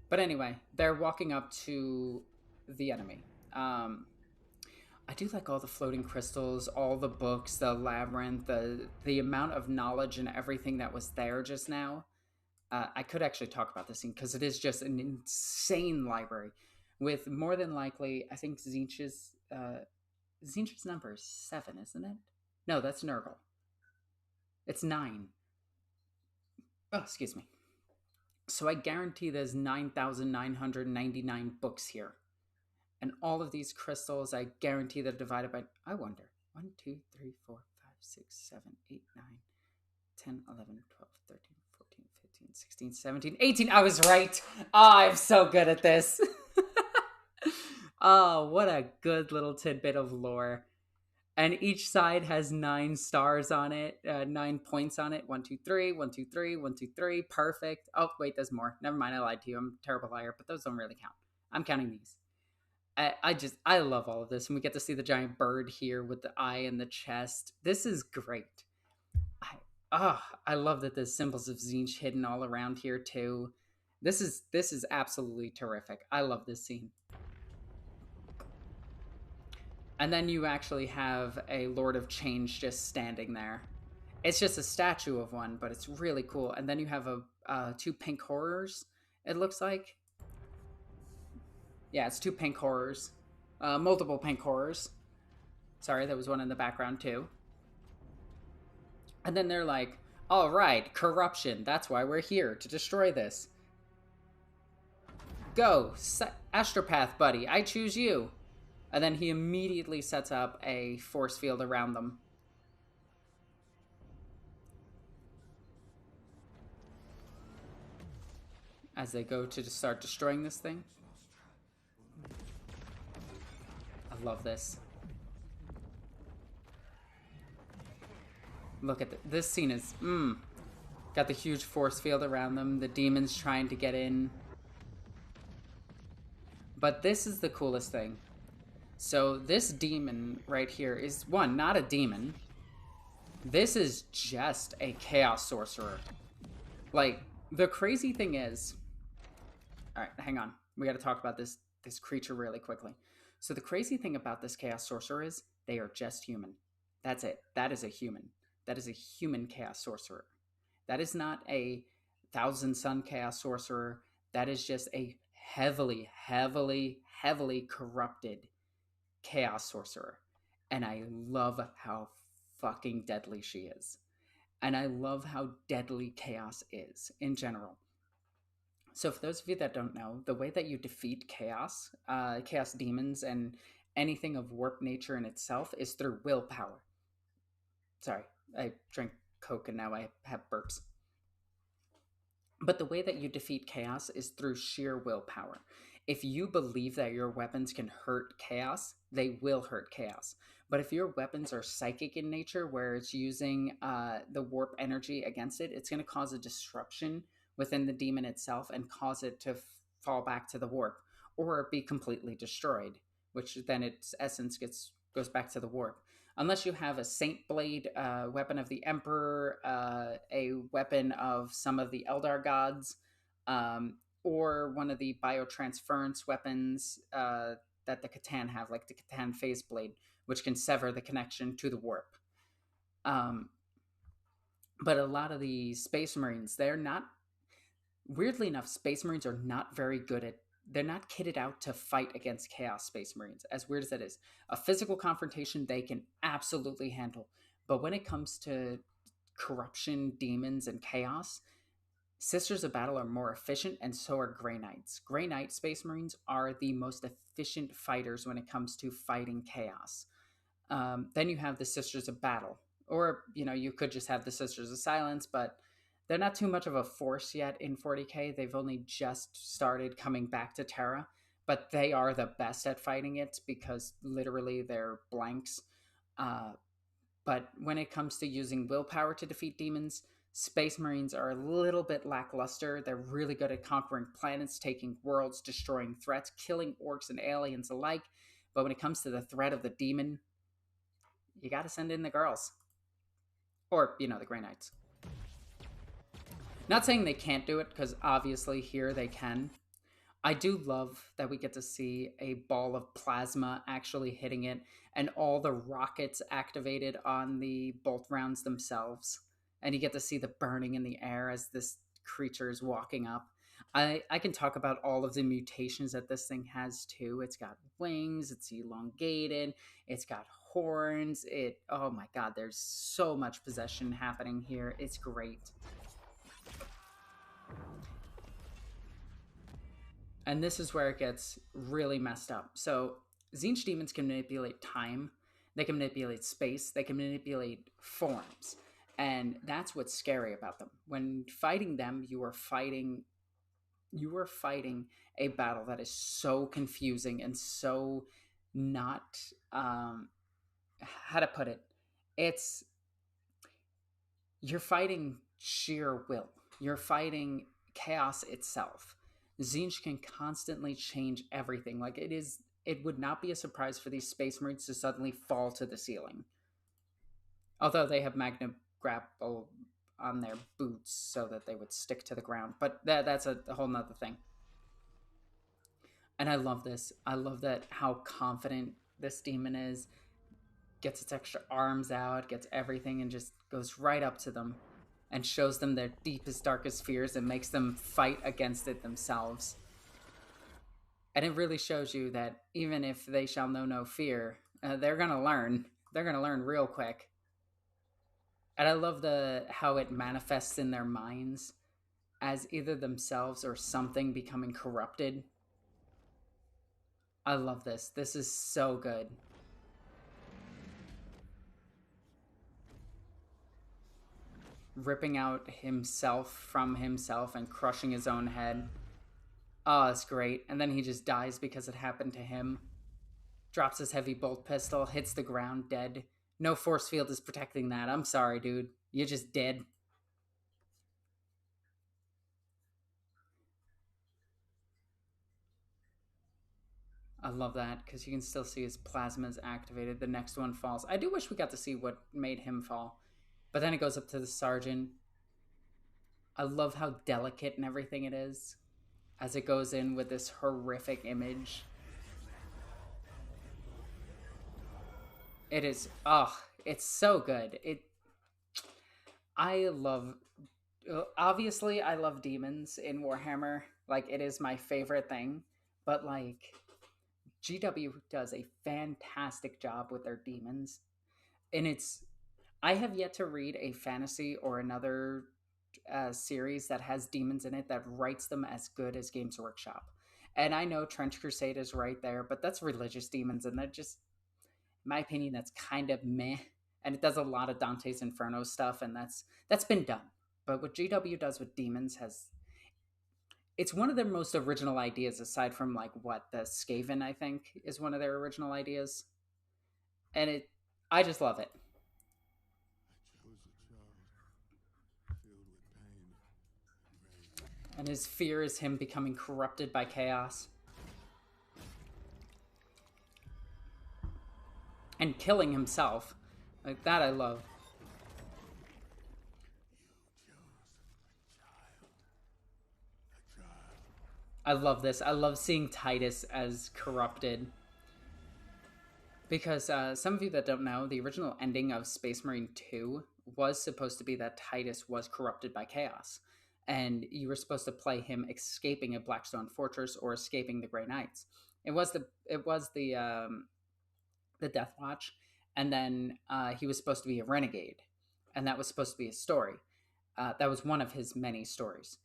But anyway, they're walking up to the enemy. I do like all the floating crystals, all the books, the labyrinth, the amount of knowledge and everything that was there just now. I could actually talk about this scene because it is just an insane library with more than likely, I think Tzeentch's number is 7, isn't it? No, that's Nurgle. It's 9. Oh, excuse me. So I guarantee there's 9,999 books here. And all of these crystals, I guarantee they're divided by, I wonder, 1, 2, 3, 4, 5, 6, 7, 8, 9, 10, 11, 12, 13, 14, 15, 16, 17, 18. I was right. Oh, I'm so good at this. Oh, what a good little tidbit of lore. And each side has 9 stars on it, 9 points on it. 1, 2, 3, 1, 2, 3, 1, 2, 3. Perfect. Oh, wait, there's more. Never mind, I lied to you. I'm a terrible liar, but those don't really count. I'm counting these. I love all of this. And we get to see the giant bird here with the eye and the chest. This is great. I love that there's symbols of Tzeentch hidden all around here too. This is absolutely terrific. I love this scene. And then you actually have a Lord of Change just standing there. It's just a statue of one, but it's really cool. And then you have 2 pink horrors, it looks like. Yeah, it's 2 pink horrors. Multiple pink horrors. Sorry, there was one in the background too. And then they're like, all right, corruption. That's why we're here, to destroy this. Go, Astropath buddy, I choose you. And then he immediately sets up a force field around them. As they go to start destroying this thing. I love this. Look at this scene is, got the huge force field around them, the demons trying to get in. But this is the coolest thing. So this demon right here is, one, not a demon. This is just a chaos sorcerer. Like, the crazy thing is, all right, hang on. We got to talk about this creature really quickly. So the crazy thing about this chaos sorcerer is they are just human. That's it. That is a human. That is a human chaos sorcerer. That is not a Thousand Sun chaos sorcerer. That is just a heavily, heavily, heavily corrupted chaos sorcerer. And I love how fucking deadly she is. And I love how deadly chaos is in general. So for those of you that don't know, the way that you defeat chaos, chaos demons, and anything of warp nature in itself is through willpower. Sorry, I drank Coke and now I have burps. But the way that you defeat chaos is through sheer willpower. If you believe that your weapons can hurt chaos, they will hurt chaos. But if your weapons are psychic in nature, where it's using the warp energy against it, it's going to cause a disruption within the demon itself and cause it to fall back to the warp or be completely destroyed, which then its essence goes back to the warp. Unless you have a Saint Blade, weapon of the Emperor, a weapon of some of the Eldar gods, or one of the biotransference weapons that the Catan have, like the Catan Phase Blade, which can sever the connection to the warp. But a lot of the Space Marines, they're not... Weirdly enough, Space Marines are not very good at... They're not kitted out to fight against Chaos Space Marines, as weird as that is. A physical confrontation they can absolutely handle. But when it comes to corruption, demons, and chaos, Sisters of Battle are more efficient, and so are Grey Knights. Grey Knight Space Marines are the most efficient fighters when it comes to fighting chaos. Then you have the Sisters of Battle, or you could just have the Sisters of Silence, but they're not too much of a force yet in 40k. They've only just started coming back to Terra, but they are the best at fighting it because literally they're blanks. But when it comes to using willpower to defeat demons, Space Marines are a little bit lackluster. They're really good at conquering planets, taking worlds, destroying threats, killing orcs and aliens alike. But when it comes to the threat of the demon, you got to send in the girls. Or, the Grey Knights. Not saying they can't do it, because obviously here they can. I do love that we get to see a ball of plasma actually hitting it and all the rockets activated on the bolt rounds themselves. And you get to see the burning in the air as this creature is walking up. I can talk about all of the mutations that this thing has too. It's got wings, it's elongated, it's got horns. Oh my god, there's so much possession happening here. It's great. And this is where it gets really messed up. So Tzeentch demons can manipulate time, they can manipulate space, they can manipulate forms. And that's what's scary about them. When fighting them, you are fighting a battle that is so confusing and so not how to put it. You're fighting sheer will. You're fighting chaos itself. Tzeentch can constantly change everything. It would not be a surprise for these Space Marines to suddenly fall to the ceiling. Although they have Magna Grapple on their boots so that they would stick to the ground. But that's a whole nother thing. And I love this. I love that how confident this demon is. Gets its extra arms out, gets everything, and just goes right up to them and shows them their deepest, darkest fears and makes them fight against it themselves. And it really shows you that even if they shall know no fear, they're going to learn. They're going to learn real quick. And I love how it manifests in their minds as either themselves or something becoming corrupted. I love this. This is so good. Ripping out himself from himself and crushing his own head. Oh, it's great. And then he just dies because it happened to him. Drops his heavy bolt pistol, hits the ground, dead. No force field is protecting that. I'm sorry, dude. You're just dead. I love that, because you can still see his plasmas activated. The next one falls. I do wish we got to see what made him fall. But then it goes up to the sergeant. I love how delicate and everything it is as it goes in with this horrific image. It is, it's so good. Obviously I love demons in Warhammer. It is my favorite thing. But GW does a fantastic job with their demons. And I have yet to read a fantasy or another series that has demons in it that writes them as good as Games Workshop. And I know Trench Crusade is right there, but that's religious demons, and that just, in my opinion, that's kind of meh. And it does a lot of Dante's Inferno stuff, and that's been done. But what GW does with demons it's one of their most original ideas, aside from the Skaven, I think, is one of their original ideas. And I just love it. And his fear is him becoming corrupted by chaos. And killing himself. That I love. I love this. I love seeing Titus as corrupted. Because some of you that don't know, the original ending of Space Marine 2 was supposed to be that Titus was corrupted by chaos. And you were supposed to play him escaping a Blackstone Fortress or escaping the Grey Knights. It was the Death Watch, and then he was supposed to be a renegade, and that was supposed to be a story. That was one of his many stories.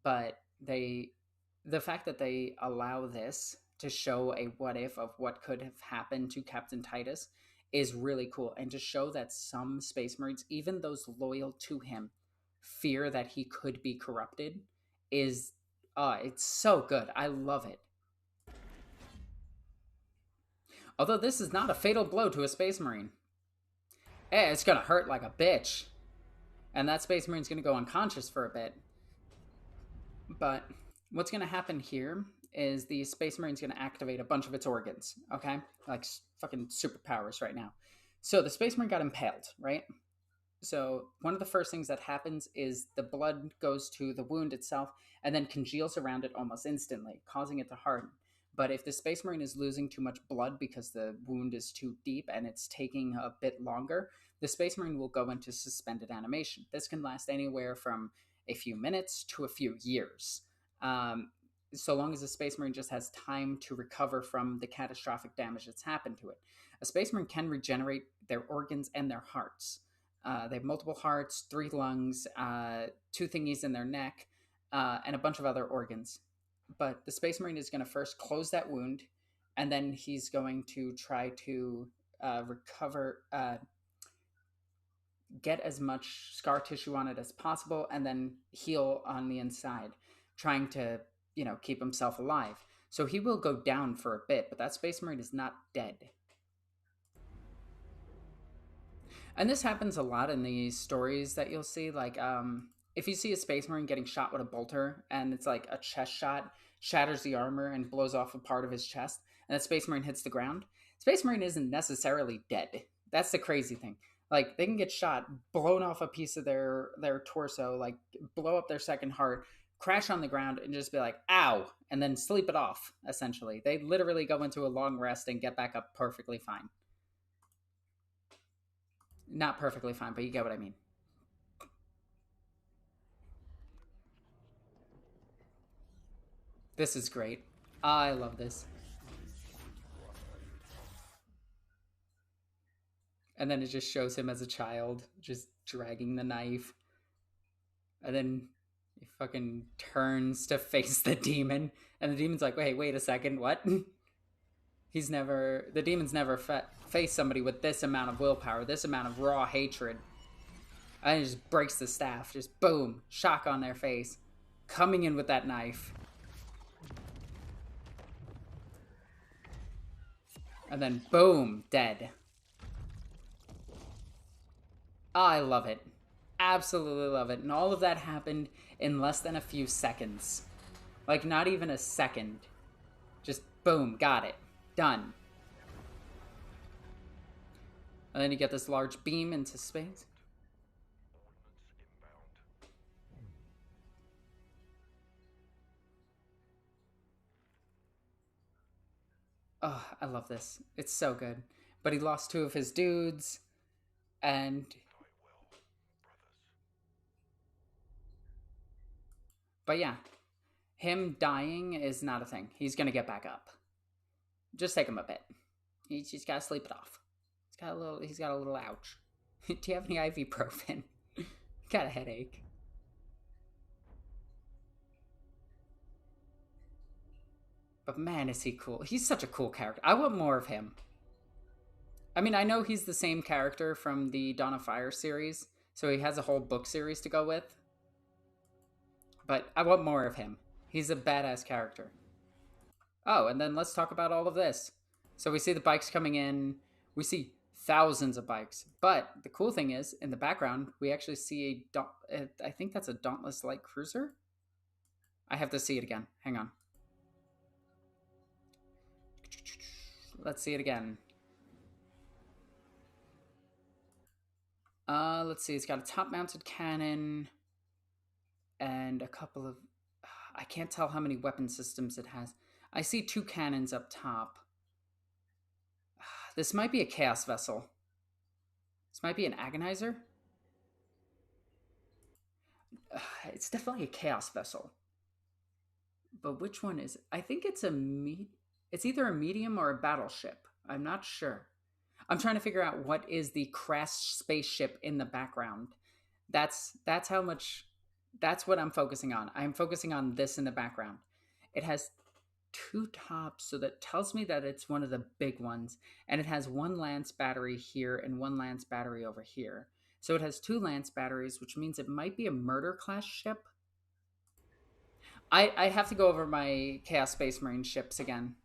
But the fact that they allow this to show a what if of what could have happened to Captain Titus is really cool. And to show that some Space Marines, even those loyal to him, fear that he could be corrupted is it's so good. I love it. Although this is not a fatal blow to a Space Marine. It's gonna hurt like a bitch. And that Space Marine's gonna go unconscious for a bit. But what's gonna happen here is the Space Marine's gonna activate a bunch of its organs, okay? Like fucking superpowers right now. So the Space Marine got impaled, right? So one of the first things that happens is the blood goes to the wound itself and then congeals around it almost instantly, causing it to harden. But if the Space Marine is losing too much blood because the wound is too deep and it's taking a bit longer, the Space Marine will go into suspended animation. This can last anywhere from a few minutes to a few years. So long as the Space Marine just has time to recover from the catastrophic damage that's happened to it. A Space Marine can regenerate their organs and their hearts. They have multiple hearts, 3 lungs, 2 thingies in their neck, and a bunch of other organs. But the Space Marine is going to first close that wound, and then he's going to try to recover, get as much scar tissue on it as possible, and then heal on the inside, trying to, keep himself alive. So he will go down for a bit, but that Space Marine is not dead. And this happens a lot in these stories that you'll see. Like, if you see a Space Marine getting shot with a bolter, and it's like a chest shot, shatters the armor and blows off a part of his chest, and that Space Marine hits the ground, Space Marine isn't necessarily dead. That's the crazy thing. Like, they can get shot, blown off a piece of their torso, like, blow up their second heart, crash on the ground, and just be like, ow, and then sleep it off, essentially. They literally go into a long rest and get back up perfectly fine. Not perfectly fine, but you get what I mean. This is great. I love this. And then it just shows him as a child, just dragging the knife. And then he fucking turns to face the demon. And the demon's like, wait a second, what? The demon's never faced somebody with this amount of willpower, this amount of raw hatred. And it just breaks the staff, just boom, shock on their face. Coming in with that knife. And then boom, dead. I love it. Absolutely love it. And all of that happened in less than a few seconds. Like, not even a second. Just boom, got it. Done. And then you get this large beam into space. Oh, I love this. It's so good. But he lost 2 of his dudes. And but yeah, him dying is not a thing. He's gonna get back up. Just take him a bit. He's just gotta sleep it off. He's got a little ouch. Do you have any ibuprofen? Got a headache. But man, is he cool. He's such a cool character. I want more of him. I mean, I know he's the same character from the Dawn of Fire series, so he has a whole book series to go with. But I want more of him. He's a badass character. Oh, and then let's talk about all of this. So we see the bikes coming in. We see thousands of bikes. But the cool thing is, in the background, we actually see I think that's a Dauntless Light Cruiser? I have to see it again. Hang on. Let's see it again. Let's see. It's got a top-mounted cannon and a couple of... I can't tell how many weapon systems it has. I see 2 cannons up top. This might be a Chaos Vessel. This might be an Agonizer. It's definitely a Chaos Vessel. But which one is it? I think it's it's either a medium or a battleship. I'm not sure. I'm trying to figure out what is the crashed spaceship in the background. That's how much... That's what I'm focusing on. I'm focusing on this in the background. It has two tops, so that tells me that it's one of the big ones, and it has one lance battery here and one lance battery over here. So it has two lance batteries, which means it might be a murder class ship. I have to go over my Chaos Space Marine ships again.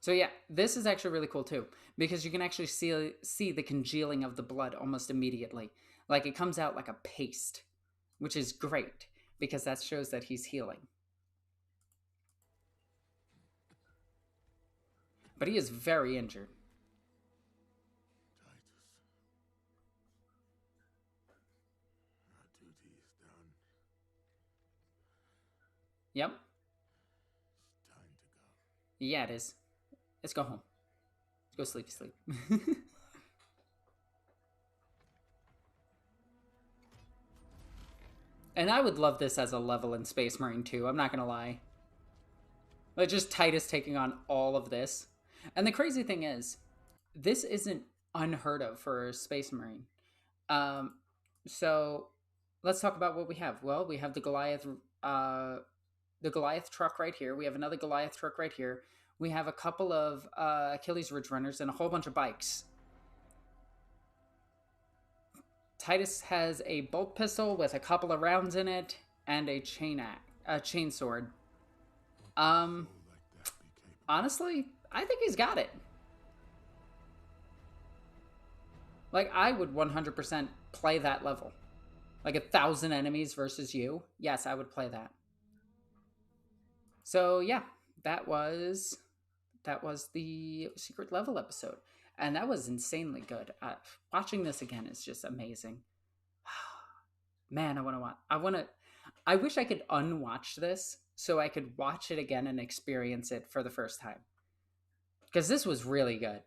So yeah, this is actually really cool too, because you can actually see the congealing of the blood almost immediately. Like it comes out like a paste, which is great because that shows that he's healing. But he is very injured. Titus. Our duty is done. Yep. It's time to go. Yeah, it is. Let's go home. Let's go sleep. And I would love this as a level in Space Marine 2, I'm not gonna lie. Like, just Titus taking on all of this. And the crazy thing is, this isn't unheard of for a Space Marine. So let's talk about what we have. Well, we have the Goliath truck right here. We have another Goliath truck right here. We have a couple of Achilles Ridge Runners and a whole bunch of bikes. Titus has a bolt pistol with a couple of rounds in it and a chain sword. Honestly, I think he's got it. Like, I would 100% play that level. Like 1,000 enemies versus you. Yes, I would play that. So yeah, that was the secret level episode, and that was insanely good. Watching this again is just amazing. Man, I wish I could unwatch this so I could watch it again and experience it for the first time, because this was really good.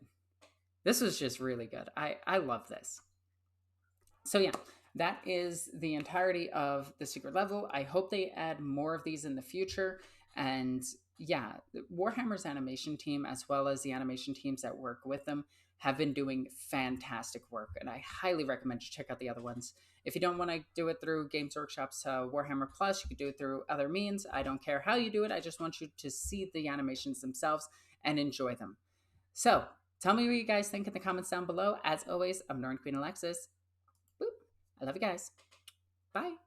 This was just really good. I love this. So yeah, that is the entirety of the secret level. I hope they add more of these in the future. And yeah, Warhammer's animation team, as well as the animation teams that work with them, have been doing fantastic work, and I highly recommend you check out the other ones. If you don't want to do it through Games Workshop's Warhammer Plus, you could do it through other means. I don't care how you do it. I just want you to see the animations themselves and enjoy them. So tell me what you guys think in the comments down below. As always, I'm Norn Queen Alexis. Boop. I love you guys. Bye.